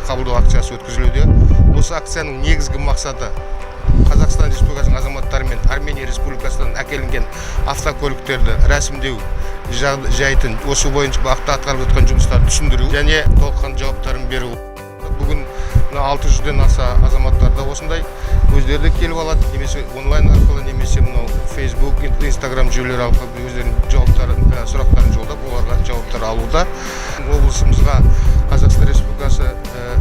қабылдау акциясы өткізілуде. Осы акцияның негізгі мақсаты Қазақстан Республикасының азаматтары мен Армения Республикасынан әкелінген автокөліктерді рәсімдеу жайтын, осы бойынша атқарылып жатқан жұмыстарды түсіндіру және толыққанды жауаптарын беру. Бүгін 600-ден аса азаматтарда осындай өздері келіп алады, немесе онлайн арқылы, немесе Facebook, Instagram жүйелері арқылы өздерінің сұрақтарын жолдап, оларға жауаптар алуда. Облысымызға Қазақстан Республикасы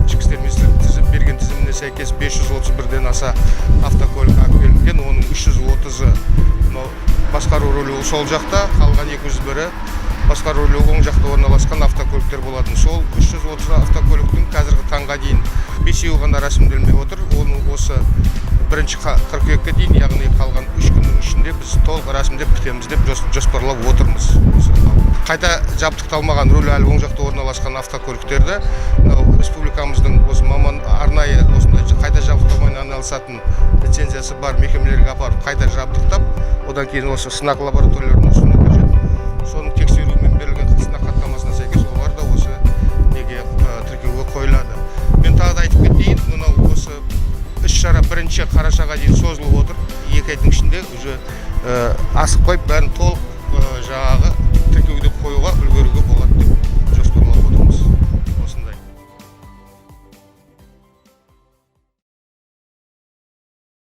ішкі істер министрлігі берген тізіміне сәйкес 531-ден аса автокөлік әкелінген, оның 330-ы басқару рөлі сол жақта, қалған 201-і басқару рөлі оң жақта орналасқан автокөліктер болатын. Сол 330 автокөліктің қазіргі таңға дейін 5-еуі ғана рәсімделмей отыр. Оны осы 1-ші қыркүйекке дейін, яғни қалған 3 күннің ішінде біз толық рәсімдеп бітеміз деп жоспарлап отырмыз. Қайта жабдықталмаған рөлі әлі оң жақта орналасқан автокөліктерді республикамыздың осы маман арнайы осындай қайта жабдықтаумен айналысатын лицензиясы бар мекемелерге апарып қайта жабдықтап, одан кейін осы сынақ лабораторияларына ұсыну қажет. Соның тексеруімен берілген сынақ хаттамасына сәйкес олар да осы неге тіркеуге қойылады. Мен тағы да айтып кетейін, мынау осы іс-шара 1-ші қарашаға дейін созылып отыр. 2 айдың ішінде уже асықпай бәрін толық жаңағы тіркеуге қоюға үлгеруге болады.